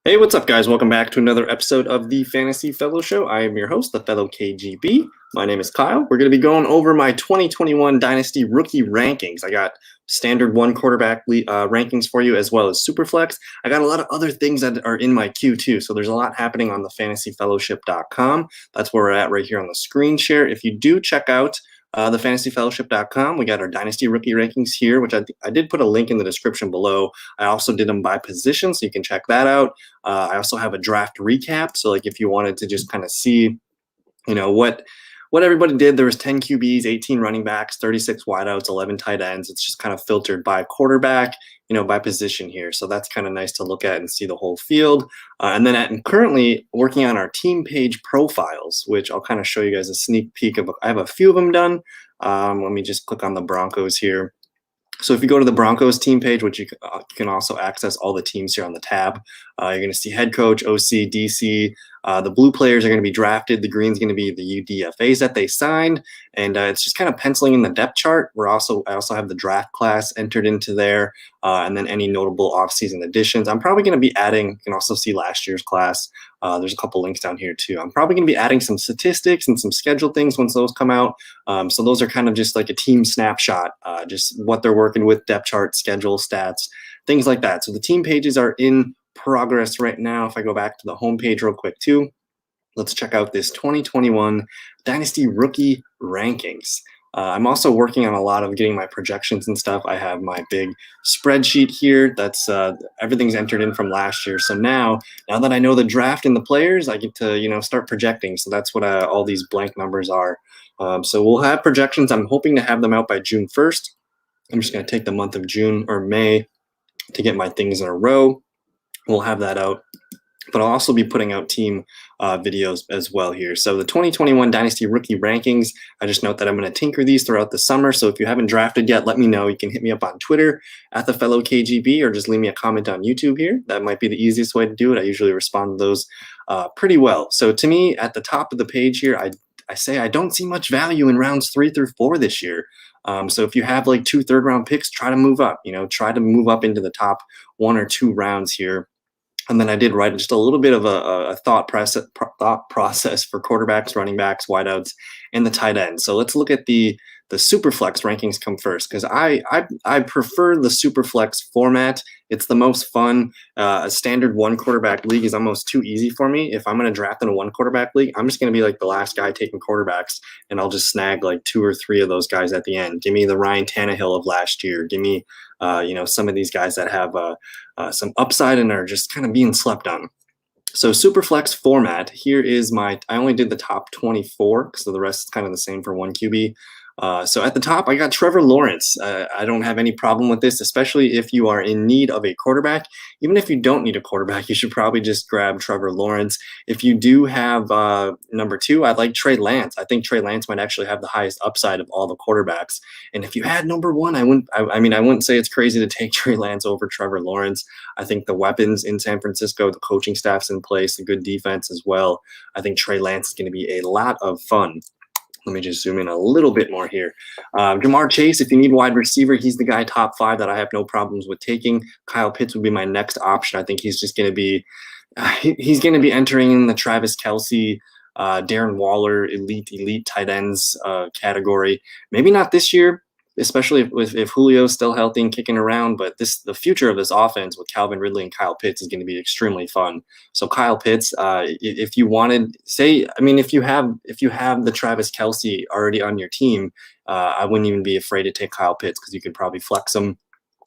Hey, what's up, guys? Welcome back to another episode of the Fantasy Fellow Show. I am your host, the fellow KGB. My name is Kyle. We're going to be going over my 2021 Dynasty Rookie Rankings. I got standard one quarterback rankings for you, as well as Superflex. I got a lot of other things that are in my queue, too. So there's a lot happening on the fantasyfellowship.com. That's where we're at right here on the screen share. If you do check out the fantasyfellowship.com. We got our Dynasty Rookie Rankings here, which I did put a link in the description below. I also did them by position, so you can check that out. I also have a draft recap. So like if you wanted to just kind of see, what everybody did, there was 10 QBs, 18 running backs, 36 wideouts, 11 tight ends. It's just kind of filtered by quarterback, by position here. So that's kind of nice to look at and see the whole field. And then I'm currently working on our team page profiles, which I'll kind of show you guys a sneak peek of. I have a few of them done. Let me just click on the Broncos here. So if you go to the Broncos team page, which you can also access all the teams here on the tab, you're going to see head coach, OC, DC. The blue players are going to be drafted. The green's going to be the UDFAs that they signed, and it's just kind of penciling in the depth chart. I also have the draft class entered into there, and then any notable offseason additions. I'm probably going to be adding. You can also see last year's class. There's a couple links down here too. I'm probably going to be adding some statistics and some schedule things once those come out. So those are kind of just like a team snapshot, just what they're working with, depth chart, schedule, stats, things like that. So the team pages are in progress right now. If I go back to the home page real quick too, let's check out this 2021 Dynasty Rookie Rankings. I'm also working on a lot of getting my projections and stuff. I have my big spreadsheet here. That's everything's entered in from last year. So now that I know the draft and the players, I get to start projecting. So that's what all these blank numbers are. So we'll have projections. I'm hoping to have them out by June 1st. I'm just going to take the month of June or May to get my things in a row. We'll have that out, but I'll also be putting out team videos as well here. So the 2021 Dynasty Rookie Rankings, I just note that I'm going to tinker these throughout the summer. So if you haven't drafted yet, let me know. You can hit me up on Twitter at the fellow KGB, or just leave me a comment on YouTube here. That might be the easiest way to do it. I usually respond to those pretty well. So to me, at the top of the page here, I say I don't see much value in rounds 3 through 4 this year. So if you have like 2 third-round picks, try to move up. Try to move up into the top 1 or 2 rounds here. And then I did write just a little bit of a thought process for quarterbacks, running backs, wideouts, and the tight end. So let's look at the Superflex rankings come first, because I prefer the Superflex format. It's the most fun. A standard one quarterback league is almost too easy for me. If I'm going to draft in a one quarterback league, I'm just going to be like the last guy taking quarterbacks, and I'll just snag like 2 or 3 of those guys at the end. Give me the Ryan Tannehill of last year. Give me some of these guys that have some upside and are just kind of being slept on. So Superflex format, here is I only did the top 24, so the rest is kind of the same for one QB. So at the top, I got Trevor Lawrence. I don't have any problem with this, especially if you are in need of a quarterback. Even if you don't need a quarterback, you should probably just grab Trevor Lawrence. If you do have number 2, I like Trey Lance. I think Trey Lance might actually have the highest upside of all the quarterbacks. And if you had number 1, I wouldn't say it's crazy to take Trey Lance over Trevor Lawrence. I think the weapons in San Francisco, the coaching staff's in place, the good defense as well. I think Trey Lance is going to be a lot of fun. Let me just zoom in a little bit more here. Jamar Chase, if you need wide receiver, he's the guy top 5 that I have no problems with taking. Kyle Pitts would be my next option. I think he's just going to be he's going to be entering in the Travis Kelce, Darren Waller, elite tight ends category. Maybe not this year, especially if Julio's still healthy and kicking around, but the future of this offense with Calvin Ridley and Kyle Pitts is going to be extremely fun. So Kyle Pitts, if you wanted, if you have the Travis Kelce already on your team, I wouldn't even be afraid to take Kyle Pitts, because you could probably flex him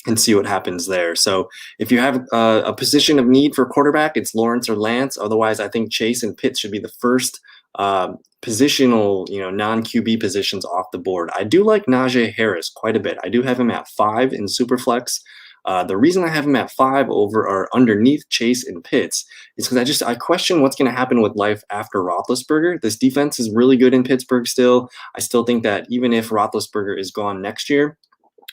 and see what happens there. So if you have a position of need for quarterback, it's Lawrence or Lance. Otherwise, I think Chase and Pitts should be the first positional, non-QB positions off the board. I do like Najee Harris quite a bit. I do have him at 5 in Superflex. The reason I have him at 5 over or underneath Chase and Pitts is because I question what's going to happen with life after Roethlisberger. This defense is really good in Pittsburgh still. I still think that even if Roethlisberger is gone next year,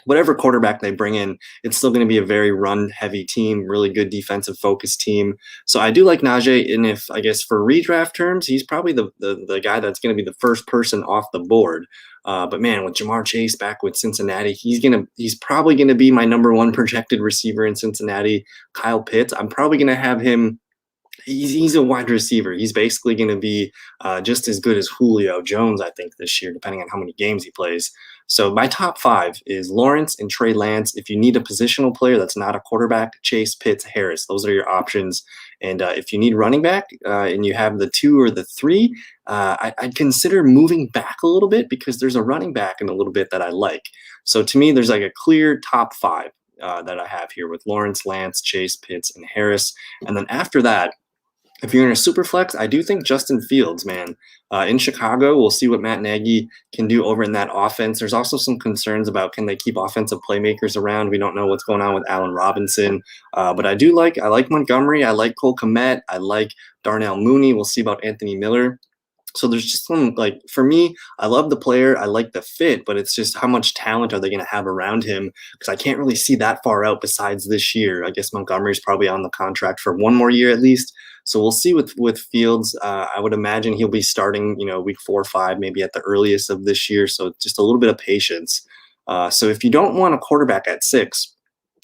whatever quarterback they bring in, it's still going to be a very run-heavy team, really good defensive-focused team. So I do like Najee, and if, I guess, for redraft terms, he's probably the guy that's going to be the first person off the board. But man, with Jamar Chase back with Cincinnati, he's probably going to be my number 1 projected receiver in Cincinnati. Kyle Pitts, I'm probably going to have him He's a wide receiver. He's basically going to be just as good as Julio Jones, I think, this year, depending on how many games he plays. So my top five is Lawrence and Trey Lance. If you need a positional player that's not a quarterback, Chase, Pitts, Harris. Those are your options. And if you need running back and you have the 2 or the 3, I'd consider moving back a little bit because there's a running back in a little bit that I like. So to me, there's like a clear top 5 that I have here with Lawrence, Lance, Chase, Pitts, and Harris. And then after that, if you're in a super flex, I do think Justin Fields, man, in Chicago, we'll see what Matt Nagy can do over in that offense. There's also some concerns about can they keep offensive playmakers around. We don't know what's going on with Allen Robinson, but I like Montgomery, I like Cole Kmet, I like Darnell Mooney. We'll see about Anthony Miller. So there's just some, like, for me, I love the player, I like the fit, but it's just how much talent are they going to have around him? Because I can't really see that far out besides this year. I guess Montgomery's probably on the contract for one more year at least. So we'll see with Fields. I would imagine he'll be starting, week 4 or 5, maybe at the earliest of this year. So just a little bit of patience. So if you don't want a quarterback at 6,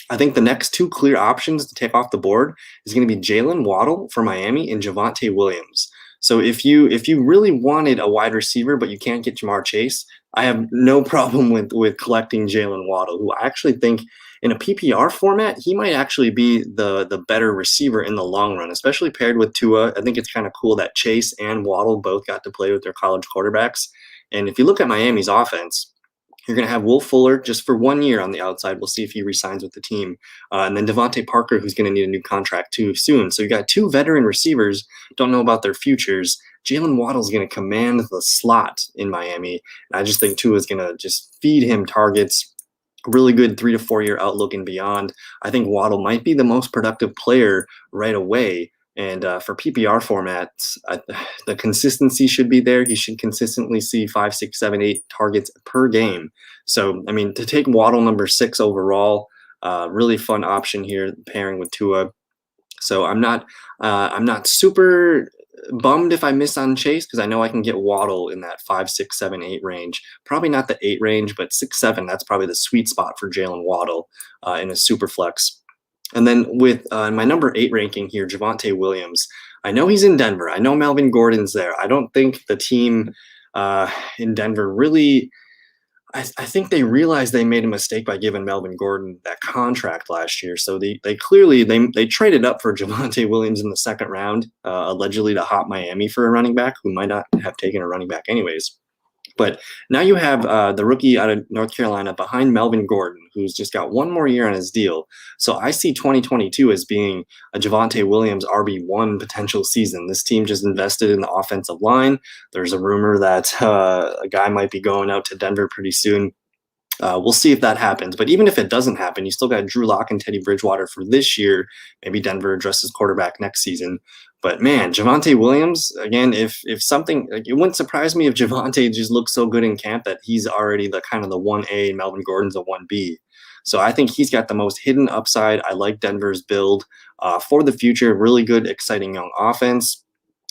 I think the next 2 clear options to take off the board is going to be Jalen Waddle for Miami and Javonte Williams. So if you really wanted a wide receiver but you can't get Jamar Chase, I have no problem with collecting Jalen Waddle, who I actually think in a PPR format he might actually be the better receiver in the long run, especially paired with Tua. I think it's kind of cool that Chase and Waddle both got to play with their college quarterbacks. And if you look at Miami's offense, you're going to have Will Fuller just for 1 year on the outside. We'll see if he resigns with the team. And then Devontae Parker, who's going to need a new contract too soon. So you got 2 veteran receivers, don't know about their futures. Jalen Waddle's going to command the slot in Miami. And I just think Tua is going to just feed him targets. Really good 3 to 4 year outlook and beyond. I think Waddle might be the most productive player right away. And for PPR formats, the consistency should be there. He should consistently see 5, 6, 7, 8 targets per game. So, I mean, to take Waddle number 6 overall, really fun option here, pairing with Tua. So I'm not super bummed if I miss on Chase because I know I can get Waddle in that 5, 6, 7, 8 range. Probably not the 8 range, but 6, 7. That's probably the sweet spot for Jalen Waddle in a super flex. And then with my number 8 ranking here, Javonte Williams. I know he's in Denver. I know Melvin Gordon's there. I don't think the team in Denver really – I think they realized they made a mistake by giving Melvin Gordon that contract last year. So they clearly they traded up for Javonte Williams in the second round, allegedly to hop Miami for a running back who might not have taken a running back anyways. But now you have the rookie out of North Carolina behind Melvin Gordon, who's just got 1 more year on his deal. So I see 2022 as being a Javonte Williams RB1 potential season. This team just invested in the offensive line. There's a rumor that a guy might be going out to Denver pretty soon. We'll see if that happens. But even if it doesn't happen, you still got Drew Lock and Teddy Bridgewater for this year. Maybe Denver addresses quarterback next season. But man, Javonte Williams, again, if something, like, it wouldn't surprise me if Javonte just looks so good in camp that he's already the kind of the 1A and Melvin Gordon's a 1B. So I think he's got the most hidden upside. I like Denver's build for the future. Really good, exciting young offense.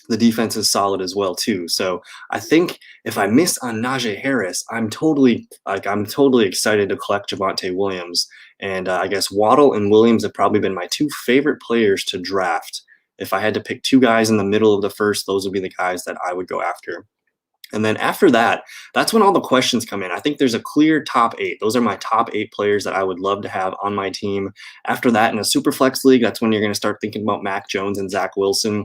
The defense is solid as well too. So I think if I miss on Najee Harris, I'm totally excited to collect Javonte Williams. And I guess Waddle and Williams have probably been my 2 favorite players to draft. If I had to pick 2 guys in the middle of the first, those would be the guys that I would go after. And then after that, that's when all the questions come in. I think there's a clear top 8. Those are my top 8 players that I would love to have on my team. After that, in a super flex league, that's when you're going to start thinking about Mac Jones and Zach Wilson.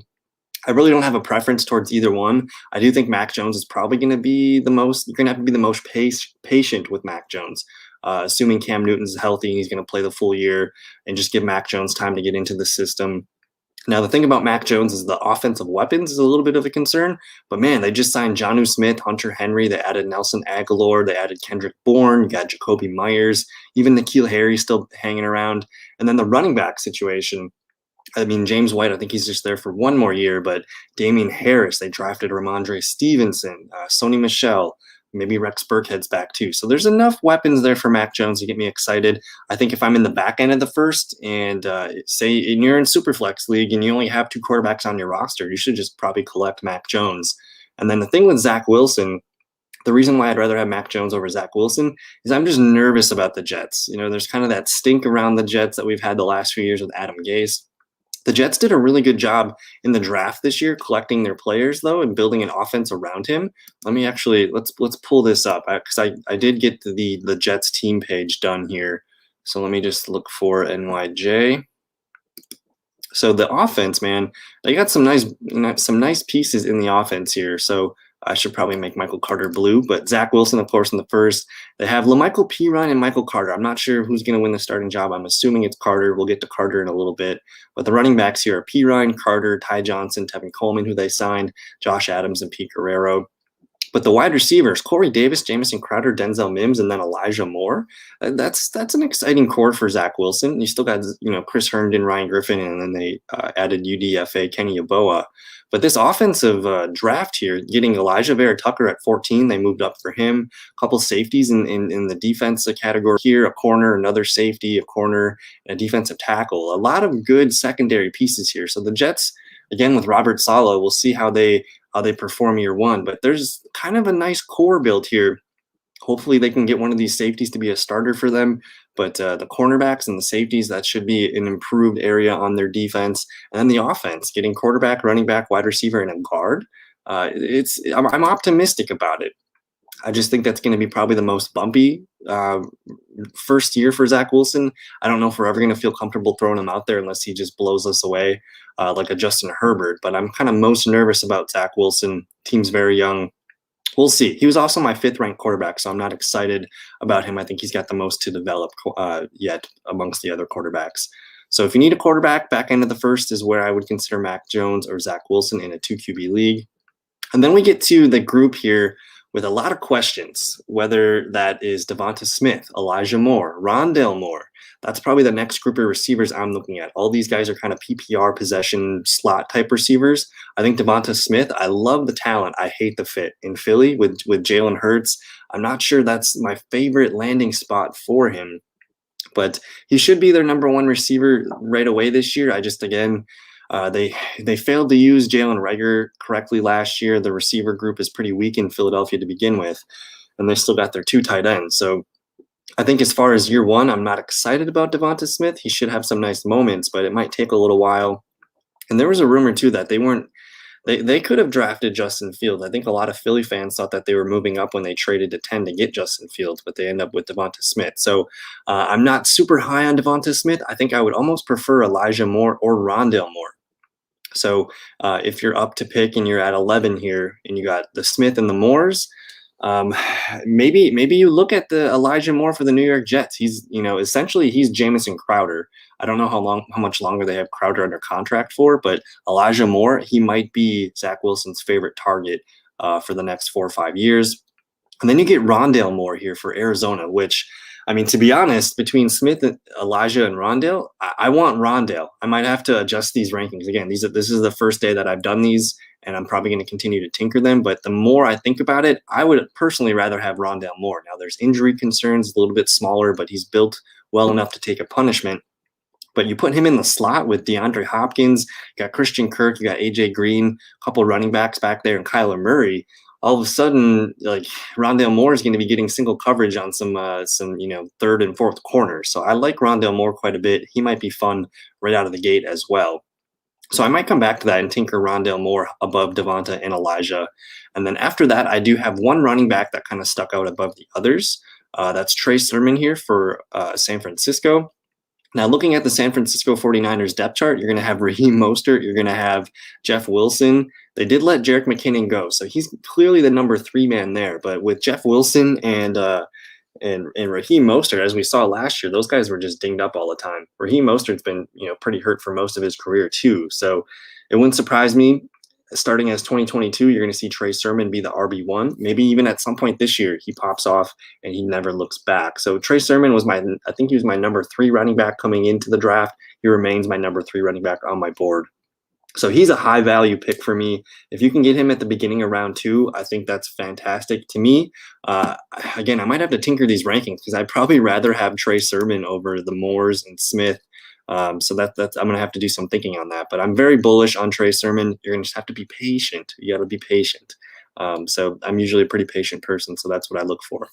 I really don't have a preference towards either one. I do think Mac Jones is probably going to be the most – you're going to have to be the most patient with Mac Jones, assuming Cam Newton's healthy and he's going to play the full year, and just give Mac Jones time to get into the system. Now, the thing about Mac Jones is the offensive weapons is a little bit of a concern. But, man, they just signed Jonnu Smith, Hunter Henry. They added Nelson Aguilar. They added Kendrick Bourne. You got Jacoby Myers. Even N'Keal Harry still hanging around. And then the running back situation. I mean, James White, I think he's just there for 1 more year. But Damian Harris, they drafted Ramondre Stevenson, Sony Michel. Maybe Rex Burkhead's back too. So there's enough weapons there for Mac Jones to get me excited. I think if I'm in the back end of the first and say you're in Superflex League and you only have 2 quarterbacks on your roster, you should just probably collect Mac Jones. And then the thing with Zach Wilson, the reason why I'd rather have Mac Jones over Zach Wilson is I'm just nervous about the Jets. There's kind of that stink around the Jets that we've had the last few years with Adam Gase. The Jets did a really good job in the draft this year, collecting their players though and building an offense around him. Let me actually let's pull this up because I did get the Jets team page done here. So let me just look for NYJ. So the offense, man, they got some nice pieces in the offense here. So I should probably make Michael Carter blue, but Zach Wilson, of course, in the first. They have LaMichael Pirine and Michael Carter. I'm not sure who's going to win the starting job. I'm assuming it's Carter. We'll get to Carter in a little bit. But the running backs here are Pirine, Carter, Ty Johnson, Tevin Coleman, who they signed, Josh Adams, and Pete Guerrero. But the wide receivers, Corey Davis, Jamison Crowder, Denzel Mims, and then Elijah Moore. That's an exciting core for Zach Wilson. You still got Chris Herndon, Ryan Griffin, and then they added UDFA Kenny Yeboah. But this offensive draft here, getting Elijah Vera Tucker at 14, they moved up for him. A couple safeties in the defensive category here, a corner, another safety, a corner, and a defensive tackle. A lot of good secondary pieces here. So the Jets, again, with Robert Saleh, we'll see how they perform year one. But there's kind of a nice core built here. Hopefully they can get one of these safeties to be a starter for them. But the cornerbacks and the safeties, that should be an improved area on their defense. And then the offense, getting quarterback, running back, wide receiver, and a guard. I'm optimistic about it. I just think that's going to be probably the most bumpy first year for Zach Wilson. I don't know if we're ever going to feel comfortable throwing him out there unless he just blows us away like a Justin Herbert. But I'm kind of most nervous about Zach Wilson. Team's very young. We'll see. He was also my 5th ranked quarterback, so I'm not excited about him. I think he's got the most to develop yet amongst the other quarterbacks. So if you need a quarterback, back end of the first is where I would consider Mac Jones or Zach Wilson in a 2 QB league. And then we get to the group here with a lot of questions, whether that is Devonta Smith, Elijah Moore, Rondale Moore. That's probably the next group of receivers I'm looking at. All these guys are kind of PPR possession slot type receivers. I think Devonta Smith, I love the talent. I hate the fit in Philly with Jalen Hurts. I'm not sure that's my favorite landing spot for him, but he should be their number 1 receiver right away this year. They failed to use Jalen Reagor correctly last year. The receiver group is pretty weak in Philadelphia to begin with, and they still got their 2 tight ends. So I think as far as year one, I'm not excited about Devonta Smith. He should have some nice moments, but it might take a little while. And there was a rumor too that they could have drafted Justin Fields. I think a lot of Philly fans thought that they were moving up when they traded to 10 to get Justin Fields, but they end up with Devonta Smith. So I'm not super high on Devonta Smith. I think I would almost prefer Elijah Moore or Rondale Moore. So if you're up to pick and you're at 11 here and you got the Smith and the Moores, maybe you look at the Elijah Moore for the New York Jets. He's, essentially he's Jamison Crowder. I don't know how much longer they have Crowder under contract for, but Elijah Moore, he might be Zach Wilson's favorite target for the next 4 or 5 years. And then you get Rondale Moore here for Arizona, which, I mean, to be honest, between Smith, and Elijah, and Rondale, I want Rondale. I might have to adjust these rankings. Again, this is the first day that I've done these, and I'm probably going to continue to tinker them. But the more I think about it, I would personally rather have Rondale Moore. Now, there's injury concerns, a little bit smaller, but he's built well enough to take a punishment. But you put him in the slot with DeAndre Hopkins, you got Christian Kirk, you got AJ Green, a couple running backs back there, and Kyler Murray. All of a sudden, like, Rondale Moore is going to be getting single coverage on some third and fourth corners. So I like Rondale Moore quite a bit. He might be fun right out of the gate as well. So I might come back to that and tinker Rondale Moore above Devonta and Elijah. And then after that, I do have one running back that kind of stuck out above the others. That's Trey Sermon here for San Francisco. Now, looking at the San Francisco 49ers depth chart, you're going to have Raheem Mostert. You're going to have Jeff Wilson. They did let Jerick McKinnon go, so he's clearly the number 3 man there. But with Jeff Wilson and Raheem Mostert, as we saw last year, those guys were just dinged up all the time. Raheem Mostert's been pretty hurt for most of his career too, so it wouldn't surprise me. Starting as 2022, you're going to see Trey Sermon be the RB1. Maybe even at some point this year, he pops off and he never looks back. So Trey Sermon was I think he was my number 3 running back coming into the draft. He remains my number 3 running back on my board. So he's a high value pick for me. If you can get him at the beginning of round 2, I think that's fantastic to me. Again, I might have to tinker these rankings because I'd probably rather have Trey Sermon over the Moores and Smith. So that's I'm going to have to do some thinking on that. But I'm very bullish on Trey Sermon. You're going to just have to be patient. You got to be patient. So I'm usually a pretty patient person, so that's what I look for.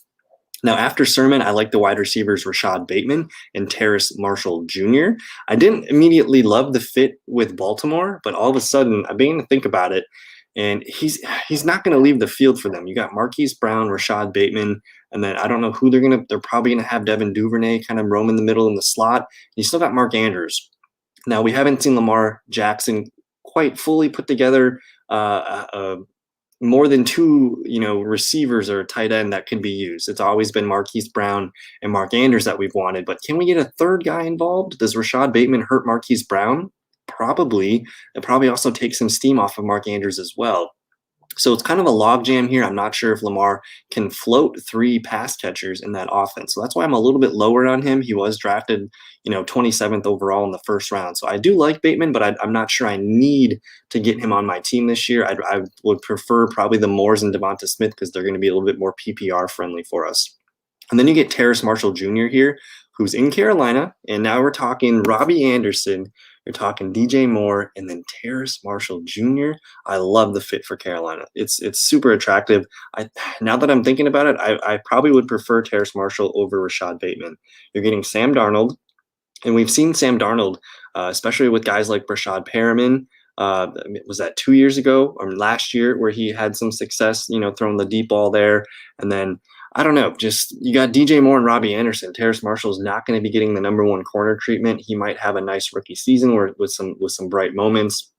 Now, after Sermon, I like the wide receivers Rashad Bateman and Terrace Marshall Jr. I didn't immediately love the fit with Baltimore, but all of a sudden, I began to think about it, and he's not going to leave the field for them. You got Marquise Brown, Rashad Bateman, and then I don't know who they're probably going to have Devin Duvernay kind of roam in the middle in the slot. You still got Mark Andrews. Now, we haven't seen Lamar Jackson quite fully put together more than two, receivers or a tight end that can be used. It's always been Marquise Brown and Mark Andrews that we've wanted, but can we get a third guy involved? Does Rashad Bateman hurt Marquise Brown? Probably. It probably also takes some steam off of Mark Andrews as well. So it's kind of a logjam here. I'm not sure if Lamar can float three pass catchers in that offense. So that's why I'm a little bit lower on him. He was drafted, 27th overall in the first round. So I do like Bateman, but I'm not sure I need to get him on my team this year. I would prefer probably the Moores and Devonta Smith because they're going to be a little bit more PPR friendly for us. And then you get Terrace Marshall Jr. here, who's in Carolina. And now we're talking Robbie Anderson. You're talking DJ Moore and then Terrace Marshall Jr. I love the fit for Carolina. It's super attractive. Now that I'm thinking about it, I probably would prefer Terrace Marshall over Rashad Bateman. You're getting Sam Darnold, and we've seen Sam Darnold, especially with guys like Brashad Perriman. Was that 2 years ago or last year where he had some success, throwing the deep ball there, and then I don't know. Just you got DJ Moore and Robbie Anderson. Terrace Marshall is not going to be getting the number one corner treatment. He might have a nice rookie season with some bright moments.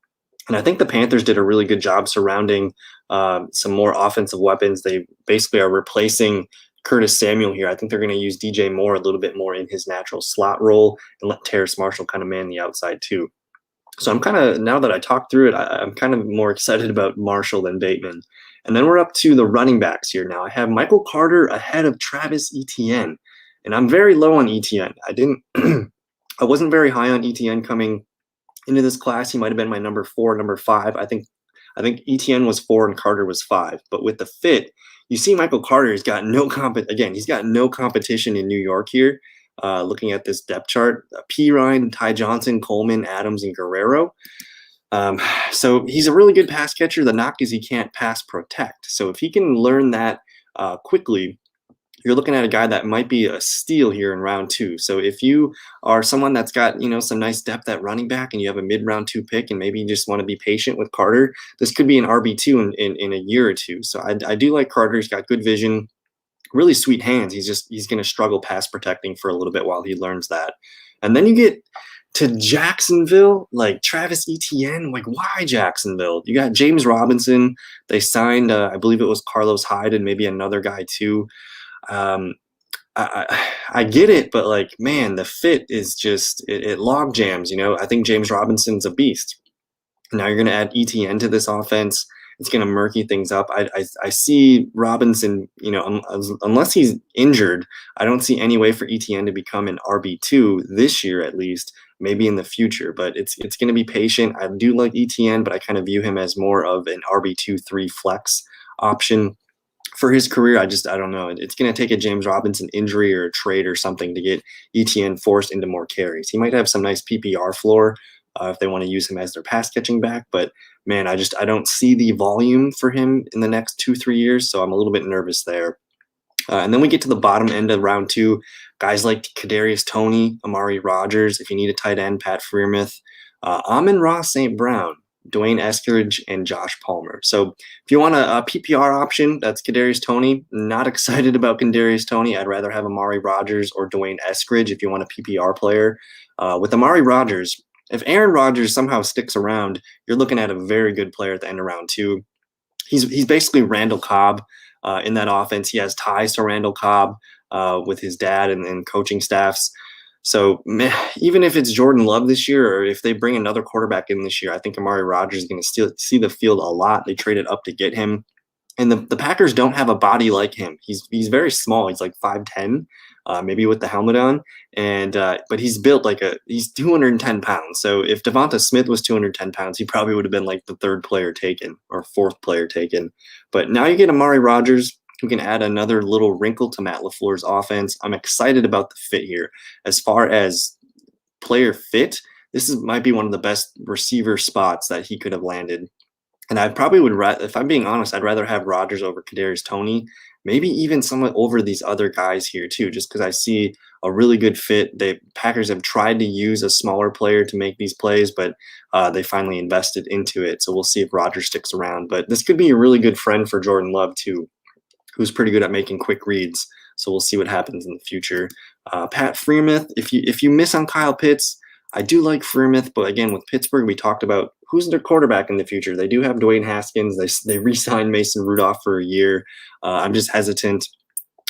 And I think the Panthers did a really good job surrounding some more offensive weapons. They basically are replacing Curtis Samuel here. I think they're going to use DJ Moore a little bit more in his natural slot role and let Terrace Marshall kind of man the outside too. So I'm kind of, now that I talked through it, I'm kind of more excited about Marshall than Bateman. And then we're up to the running backs here. Now I have Michael Carter ahead of Travis Etienne, and I'm very low on Etienne. I wasn't very high on Etienne coming into this class. He might have been my number 4, number 5. I think Etienne was 4 and Carter was 5. But with the fit, you see Michael Carter has got he's got no competition in New York here. Looking at this depth chart, Pirine, Ty Johnson, Coleman, Adams, and Guerrero. So he's a really good pass catcher. The knock is he can't pass protect. So if he can learn that quickly, you're looking at a guy that might be a steal here in round 2. So if you are someone that's got, some nice depth at running back and you have a mid-round 2 pick and maybe you just want to be patient with Carter, this could be an RB2 in a year or two. So I do like Carter. He's got good vision, really sweet hands. He's going to struggle pass protecting for a little bit while he learns that. And then you get to Jacksonville, like Travis Etienne. Like, why Jacksonville? You got James Robinson. They signed, I believe it was Carlos Hyde and maybe another guy too. I get it, but like, man, the fit is just, it log jams, I think James Robinson's a beast. Now you're going to add Etienne to this offense. It's going to murky things up. I see Robinson, unless he's injured, I don't see any way for Etienne to become an RB2 this year at least, maybe in the future, but it's going to be patient. I do like Etienne, but I kind of view him as more of an RB2-3 flex option for his career. I don't know. It's going to take a James Robinson injury or a trade or something to get Etienne forced into more carries. He might have some nice PPR floor if they want to use him as their pass catching back, but man, I don't see the volume for him in the next 2-3 years, so I'm a little bit nervous there. And then we get to the bottom end of round 2, guys like Kadarius Toney, Amari Rogers. If you need a tight end, Pat Freiermuth, Amon-Ra St. Brown, Dwayne Eskridge, and Josh Palmer. So if you want a PPR option, that's Kadarius Toney. Not excited about Kadarius Toney. I'd rather have Amari Rogers or Dwayne Eskridge if you want a PPR player. With Amari Rogers, if Aaron Rodgers somehow sticks around, you're looking at a very good player at the end of round 2. He's basically Randall Cobb in that offense. He has ties to Randall Cobb with his dad and coaching staffs. So man, even if it's Jordan Love this year, or if they bring another quarterback in this year, I think Amari Rogers is going to still see the field a lot. They traded up to get him. And the Packers don't have a body like him. He's very small. He's like 5'10", maybe with the helmet on. And but he's built he's 210 pounds. So if Devonta Smith was 210 pounds, he probably would have been like the 3rd player taken or 4th player taken. But now you get Amari Rogers, who can add another little wrinkle to Matt LaFleur's offense. I'm excited about the fit here. As far as player fit, might be one of the best receiver spots that he could have landed. And I probably would, if I'm being honest, I'd rather have Rodgers over Kadarius Toney, maybe even somewhat over these other guys here too, just because I see a really good fit. The Packers have tried to use a smaller player to make these plays, but they finally invested into it. So we'll see if Rodgers sticks around. But this could be a really good friend for Jordan Love too, who's pretty good at making quick reads. So we'll see what happens in the future. Pat Freiermuth, if you miss on Kyle Pitts, I do like Freiermuth, but again, with Pittsburgh, we talked about who's their quarterback in the future. They do have Dwayne Haskins. They re-signed Mason Rudolph for a year. I'm just hesitant.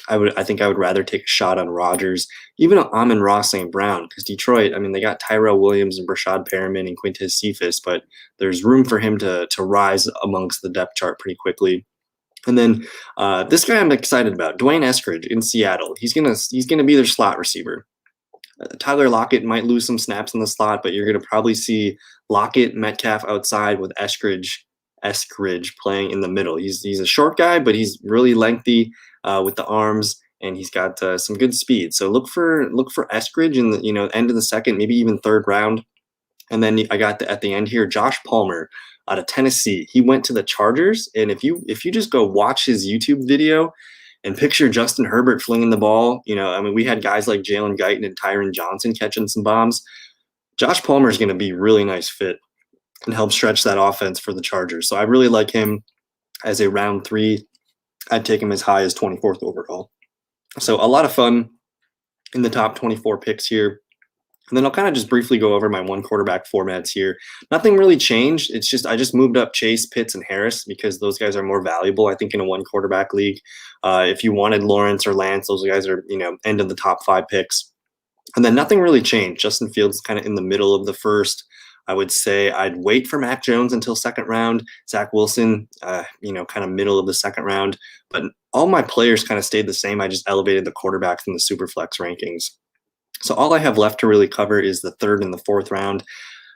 I think I would rather take a shot on Rodgers, even Amon-Ra St. Brown, because Detroit, I mean, they got Tyrell Williams and Brashad Perriman and Quintez Cephas, but there's room for him to rise amongst the depth chart pretty quickly. And then this guy I'm excited about, Dwayne Eskridge in Seattle. He's gonna be their slot receiver. Tyler Lockett might lose some snaps in the slot, but you're going to probably see Lockett, Metcalf outside with Eskridge playing in the middle. He's a short guy, but he's really lengthy with the arms, and he's got some good speed. So look for Eskridge in the end of the second, maybe even third round. And then I got at the end here, Josh Palmer out of Tennessee. He went to the Chargers, and if you just go watch his YouTube video and picture Justin Herbert flinging the ball, I mean, we had guys like Jalen Guyton and Tyron Johnson catching some bombs. Josh Palmer is going to be a really nice fit and help stretch that offense for the Chargers. So I really like him as a round 3. I'd take him as high as 24th overall. So a lot of fun in the top 24 picks here. And then I'll kind of just briefly go over my one quarterback formats here. Nothing really changed. It's just I just moved up Chase, Pitts, and Harris because those guys are more valuable, I think, in a one quarterback league. If you wanted Lawrence or Lance, those guys are, end of the top 5 picks. And then nothing really changed. Justin Fields kind of in the middle of the first. I would say I'd wait for Mac Jones until second round. Zach Wilson, kind of middle of the second round. But all my players kind of stayed the same. I just elevated the quarterbacks in the Superflex rankings. So all I have left to really cover is the third and the fourth round.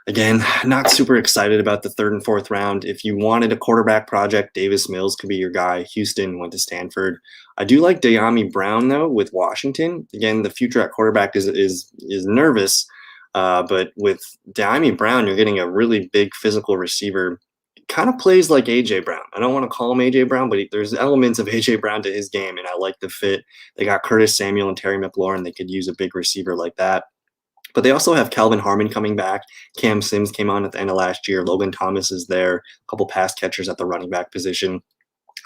Again, not super excited about the third and fourth round. If you wanted a quarterback project, Davis Mills could be your guy. Houston went to Stanford. I do like Dyami Brown, though, with Washington. Again, the future at quarterback is nervous, but with Dyami Brown, you're getting a really big physical receiver. Kind of plays like A.J. Brown. I don't want to call him A.J. Brown, but there's elements of A.J. Brown to his game, and I like the fit. They got Curtis Samuel and Terry McLaurin. They could use a big receiver like that. But they also have Calvin Harmon coming back. Cam Sims came on at the end of last year. Logan Thomas is there. A couple pass catchers at the running back position.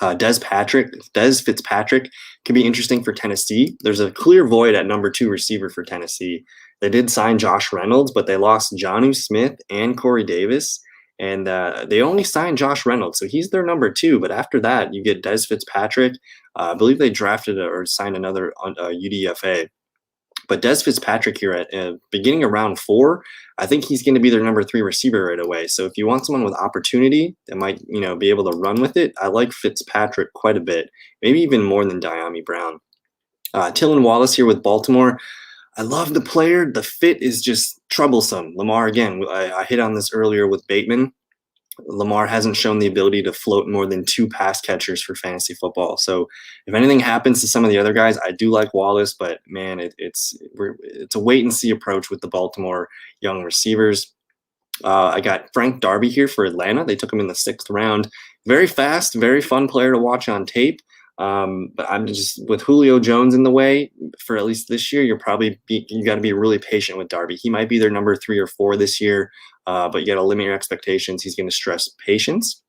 Dez Fitzpatrick can be interesting for Tennessee. There's a clear void at number 2 receiver for Tennessee. They did sign Josh Reynolds, but they lost Jonnu Smith and Corey Davis. And they only signed Josh Reynolds, so he's their number 2. But after that, you get Dez Fitzpatrick. I believe they drafted or signed another UDFA. But Dez Fitzpatrick here at beginning of round 4, I think he's going to be their number 3 receiver right away. So if you want someone with opportunity that might, be able to run with it, I like Fitzpatrick quite a bit, maybe even more than Dyami Brown. Tylan Wallace here with Baltimore. I love the player. The fit is just troublesome. Lamar, again, I hit on this earlier with Bateman. Lamar hasn't shown the ability to float more than 2 pass catchers for fantasy football. So if anything happens to some of the other guys, I do like Wallace, but man, it's a wait and see approach with the Baltimore young receivers. I got Frank Darby here for Atlanta. They took him in the 6th round. Very fast, very fun player to watch on tape. But I'm just with Julio Jones in the way for at least this year. You got to be really patient with Darby. He might be their number 3 or 4 this year, but you got to limit your expectations. He's going to stress patience.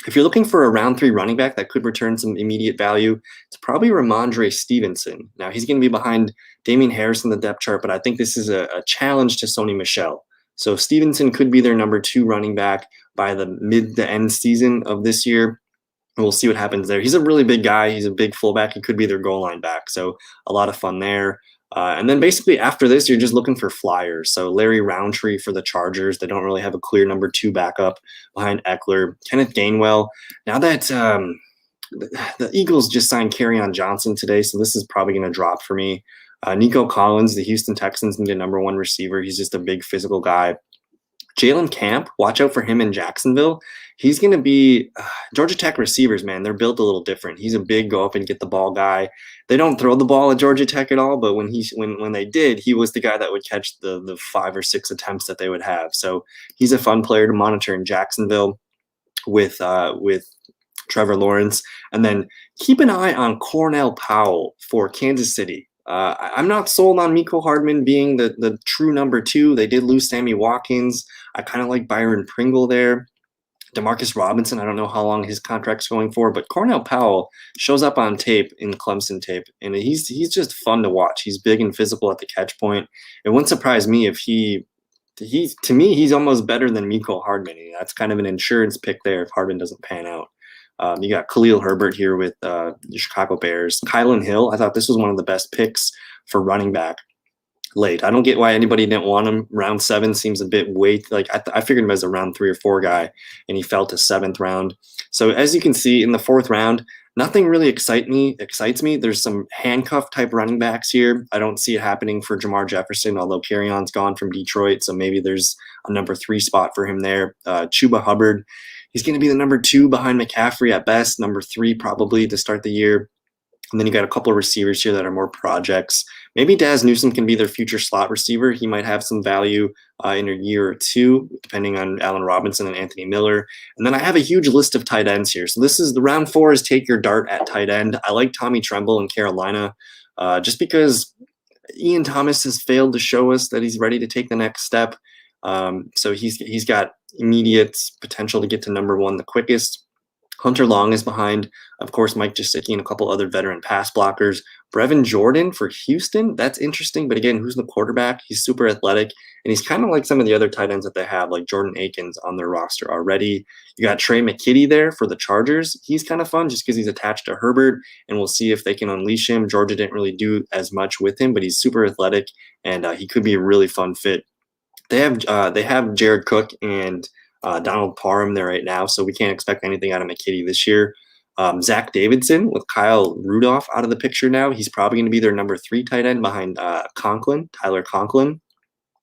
If you're looking for a round 3 running back that could return some immediate value, it's probably Ramondre Stevenson. Now he's going to be behind Damian Harris in the depth chart, but I think this is a challenge to Sony Michel. So Stevenson could be their number 2 running back by the mid to end season of this year. We'll see what happens there. He's a really big guy. He's a big fullback. He could be their goal line back. So a lot of fun there. And then basically after this, you're just looking for flyers. So Larry Roundtree for the Chargers. They don't really have a clear number 2 backup behind Eckler. Kenneth Gainwell. Now that the Eagles just signed Kerryon Johnson today, so this is probably going to drop for me. Nico Collins, the Houston Texans need a number 1 receiver. He's just a big physical guy. Jalen Camp, watch out for him in Jacksonville. He's going to be Georgia Tech receivers, man. They're built a little different. He's a big go up and get the ball guy. They don't throw the ball at Georgia Tech at all, but when they did, he was the guy that would catch the 5 or 6 attempts that they would have. So he's a fun player to monitor in Jacksonville. with Trevor Lawrence. And then keep an eye on Cornell Powell for Kansas City. I'm not sold on Mecole Hardman being the true number 2. They did lose Sammy Watkins. I kind of like Byron Pringle there. Demarcus Robinson, I don't know how long his contract's going for, but Cornell Powell shows up on tape in Clemson tape, and he's just fun to watch. He's big and physical at the catch point. It wouldn't surprise me if to me, he's almost better than Mecole Hardman. That's kind of an insurance pick there if Hardman doesn't pan out. You got Khalil Herbert here with the Chicago Bears. Kylan Hill, I thought this was one of the best picks for running back late. I don't get why anybody didn't want him. Round 7 seems a bit like I figured him as a round 3 or 4 guy, and he fell to 7th round. So as you can see in the 4th round, nothing really excites me. There's some handcuff type running backs here. I don't see it happening for Jamar Jefferson, although Kerryon's gone from Detroit, so maybe there's a number 3 spot for him there. Chuba Hubbard, he's going to be the number 2 behind McCaffrey at best, number 3 probably to start the year. And then you got a couple of receivers here that are more projects. Maybe Daz Newsome can be their future slot receiver. He might have some value in a year or 2, depending on Allen Robinson and Anthony Miller. And then I have a huge list of tight ends here. So this is the round 4 is take your dart at tight end. I like Tommy Tremble in Carolina just because Ian Thomas has failed to show us that he's ready to take the next step. So he's got immediate potential to get to number 1 the quickest. Hunter Long is behind, of course, Mike Gesicki and a couple other veteran pass blockers. Brevin Jordan for Houston, that's interesting. But again, who's the quarterback? He's super athletic, and he's kind of like some of the other tight ends that they have, like Jordan Akins on their roster already. You got Trey McKitty there for the Chargers. He's kind of fun just because he's attached to Herbert, and we'll see if they can unleash him. Georgia didn't really do as much with him, but he's super athletic, and he could be a really fun fit. They have Jared Cook and Donald Parham there right now, so we can't expect anything out of McKitty this year. Zach Davidson with Kyle Rudolph out of the picture now. He's probably going to be their number 3 tight end behind Tyler Conklin.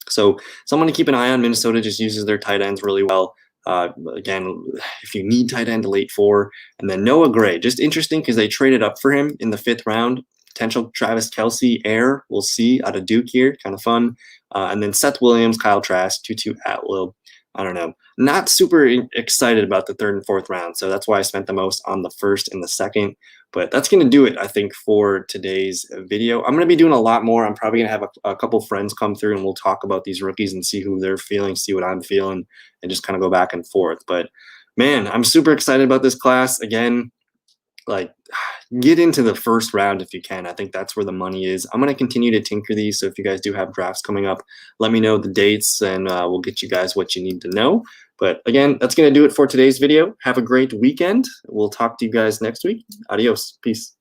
So someone to keep an eye on. Minnesota just uses their tight ends really well. Again, if you need tight end, late 4. And then Noah Gray, just interesting because they traded up for him in the 5th round. Potential Travis Kelce heir, we'll see, out of Duke here. Kind of fun. And then Seth Williams, Kyle Trask, Tutu Atwell. I don't know. Not super excited about the 3rd and 4th round, so that's why I spent the most on the 1st and the 2nd. But that's going to do it, I think, for today's video. I'm going to be doing a lot more. I'm probably going to have a couple friends come through, and we'll talk about these rookies and see who they're feeling, see what I'm feeling, and just kind of go back and forth. But, man, I'm super excited about this class. Again, like, get into the 1st round if you can. I think that's where the money is. I'm going to continue to tinker these, so if you guys do have drafts coming up, let me know the dates, and we'll get you guys what you need to know. But again, that's going to do it for today's video. Have a great weekend. We'll talk to you guys next week. Adios. Peace.